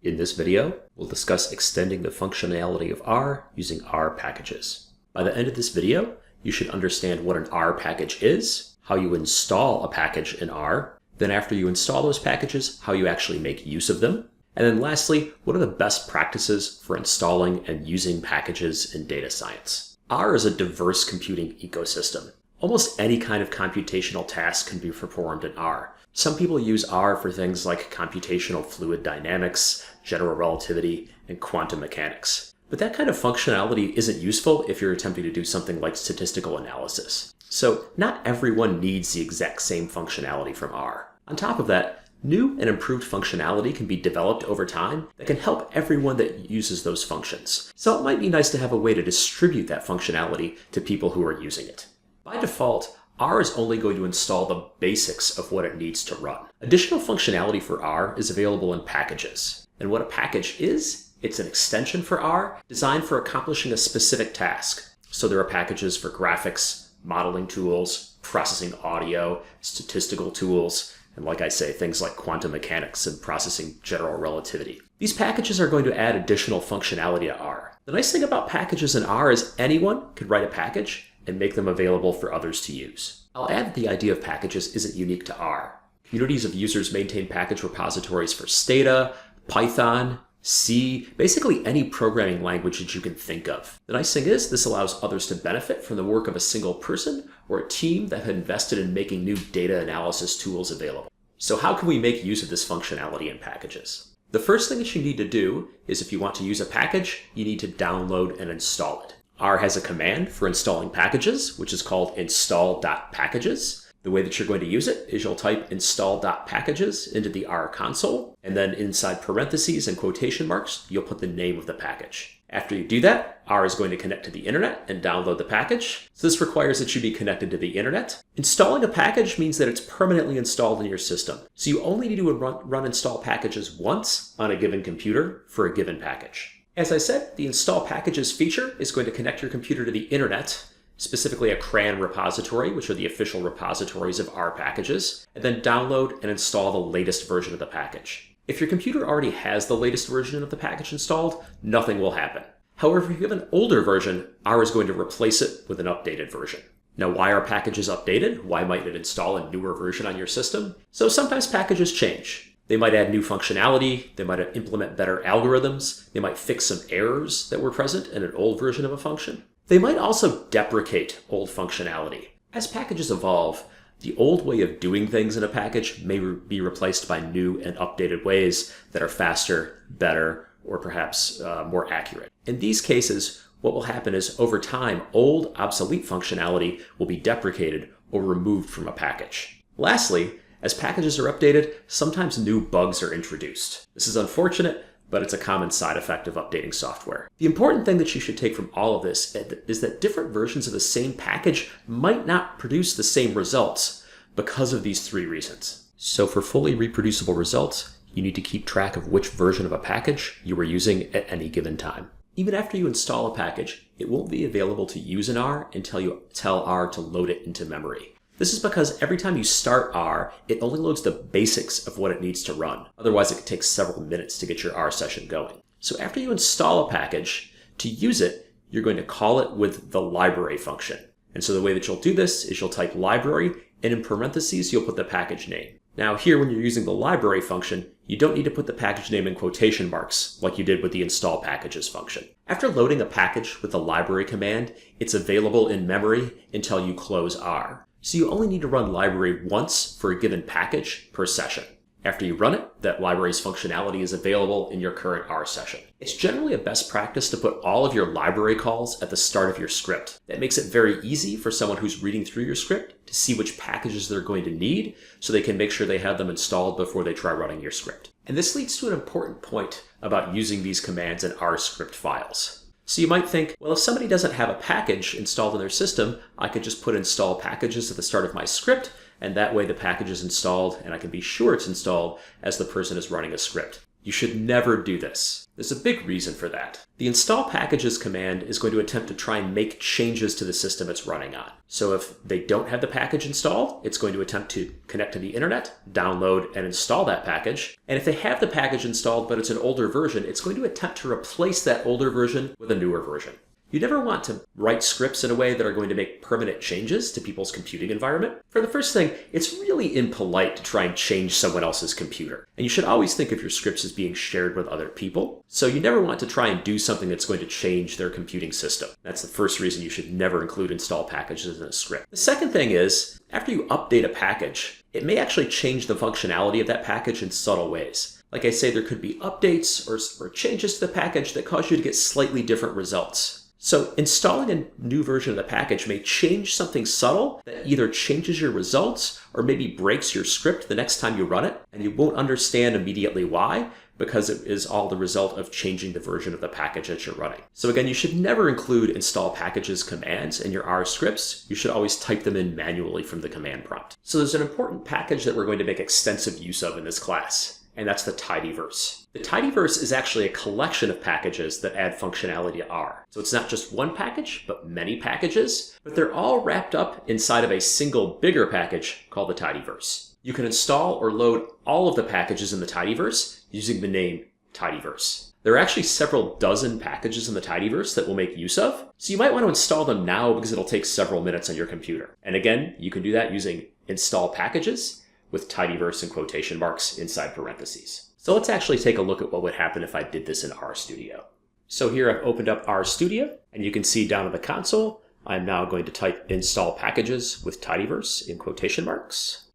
In this video, we'll discuss extending the functionality of R using R packages. By the end of this video, you should understand what an R package is, how you install a package in R, then after you install those packages, how you actually make use of them, and then lastly, what are the best practices for installing and using packages in data science. R is a diverse computing ecosystem. Almost any kind of computational task can be performed in R. Some people use R for things like computational fluid dynamics, general relativity, and quantum mechanics. But that kind of functionality isn't useful if you're attempting to do something like statistical analysis. So not everyone needs the exact same functionality from R. On top of that, new and improved functionality can be developed over time that can help everyone that uses those functions. So it might be nice to have a way to distribute that functionality to people who are using it. By default, R is only going to install the basics of what it needs to run. Additional functionality for R is available in packages. And what a package is, it's an extension for R designed for accomplishing a specific task. So there are packages for graphics, modeling tools, processing audio, statistical tools, and like I say, things like quantum mechanics and processing general relativity. These packages are going to add additional functionality to R. The nice thing about packages in R is anyone could write a package and make them available for others to use. I'll add that the idea of packages isn't unique to R. Communities of users maintain package repositories for Stata, Python, C, basically any programming language that you can think of. The nice thing is this allows others to benefit from the work of a single person or a team that had invested in making new data analysis tools available. So how can we make use of this functionality in packages? The first thing that you need to do is if you want to use a package, you need to download and install it. R has a command for installing packages, which is called install.packages. The way that you're going to use it is you'll type install.packages into the R console, and then inside parentheses and quotation marks, you'll put the name of the package. After you do that, R is going to connect to the internet and download the package. So this requires that you be connected to the internet. Installing a package means that it's permanently installed in your system. So you only need to run install packages once on a given computer for a given package. As I said, the install packages feature is going to connect your computer to the internet, specifically a CRAN repository, which are the official repositories of R packages, and then download and install the latest version of the package. If your computer already has the latest version of the package installed, nothing will happen. However, if you have an older version, R is going to replace it with an updated version. Now, why are packages updated? Why might it install a newer version on your system? So sometimes packages change. They might add new functionality, they might implement better algorithms, they might fix some errors that were present in an old version of a function. They might also deprecate old functionality. As packages evolve, the old way of doing things in a package may be replaced by new and updated ways that are faster, better, or perhaps more accurate. In these cases, what will happen is over time, old, obsolete functionality will be deprecated or removed from a package. Lastly, as packages are updated, sometimes new bugs are introduced. This is unfortunate, but it's a common side effect of updating software. The important thing that you should take from all of this is that different versions of the same package might not produce the same results because of these three reasons. So for fully reproducible results, you need to keep track of which version of a package you are using at any given time. Even after you install a package, it won't be available to use in R until you tell R to load it into memory. This is because every time you start R, it only loads the basics of what it needs to run. Otherwise, it could take several minutes to get your R session going. So after you install a package, to use it, you're going to call it with the library function. And so the way that you'll do this is you'll type library, and in parentheses, you'll put the package name. Now here, when you're using the library function, you don't need to put the package name in quotation marks like you did with the install packages function. After loading a package with the library command, it's available in memory until you close R. So you only need to run library once for a given package per session. After you run it, that library's functionality is available in your current R session. It's generally a best practice to put all of your library calls at the start of your script. That makes it very easy for someone who's reading through your script to see which packages they're going to need so they can make sure they have them installed before they try running your script. And this leads to an important point about using these commands in R script files. So you might think, well, if somebody doesn't have a package installed in their system, I could just put install packages at the start of my script, and that way the package is installed and I can be sure it's installed as the person is running a script. You should never do this. There's a big reason for that. The install packages command is going to attempt to try and make changes to the system it's running on. So if they don't have the package installed, it's going to attempt to connect to the internet, download and install that package. And if they have the package installed but it's an older version, it's going to attempt to replace that older version with a newer version. You never want to write scripts in a way that are going to make permanent changes to people's computing environment. For the first thing, it's really impolite to try and change someone else's computer. And you should always think of your scripts as being shared with other people. So you never want to try and do something that's going to change their computing system. That's the first reason you should never include install packages in a script. The second thing is, after you update a package, it may actually change the functionality of that package in subtle ways. Like I say, there could be updates or changes to the package that cause you to get slightly different results. So installing a new version of the package may change something subtle that either changes your results or maybe breaks your script the next time you run it, and you won't understand immediately why, because it is all the result of changing the version of the package that you're running. So again, you should never include install packages commands in your R scripts. You should always type them in manually from the command prompt. So there's an important package that we're going to make extensive use of in this class, and that's the tidyverse. The tidyverse is actually a collection of packages that add functionality to R. So it's not just one package, but many packages, but they're all wrapped up inside of a single bigger package called the tidyverse. You can install or load all of the packages in the tidyverse using the name tidyverse. There are actually several dozen packages in the tidyverse that we'll make use of, so you might want to install them now because it'll take several minutes on your computer. And again, you can do that using install packages with tidyverse in quotation marks inside parentheses. So let's actually take a look at what would happen if I did this in RStudio. So here I've opened up RStudio, and you can see down at the console, I'm now going to type install packages with tidyverse in quotation marks.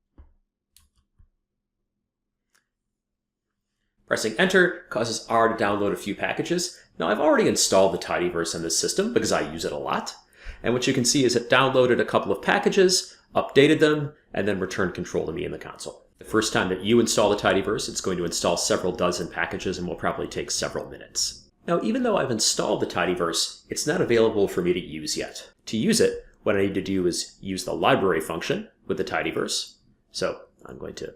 Pressing enter causes R to download a few packages. Now I've already installed the tidyverse on this system because I use it a lot. And what you can see is it downloaded a couple of packages, updated them, and then returned control to me in the console. The first time that you install the tidyverse, it's going to install several dozen packages and will probably take several minutes. Now, even though I've installed the tidyverse, it's not available for me to use yet. To use it, what I need to do is use the library function with the tidyverse. So I'm going to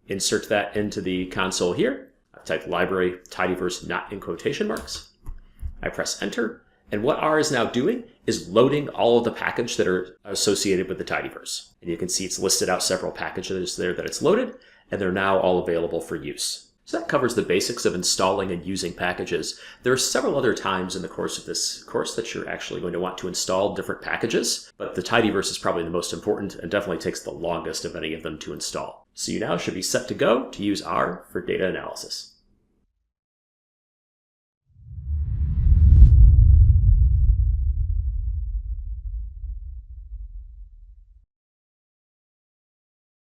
insert that into the console here. I type library tidyverse not in quotation marks. I press enter. And what R is now doing is loading all of the packages that are associated with the tidyverse. And you can see it's listed out several packages there that it's loaded, and they're now all available for use. So that covers the basics of installing and using packages. There are several other times in the course of this course that you're actually going to want to install different packages, but the tidyverse is probably the most important and definitely takes the longest of any of them to install. So you now should be set to go to use R for data analysis.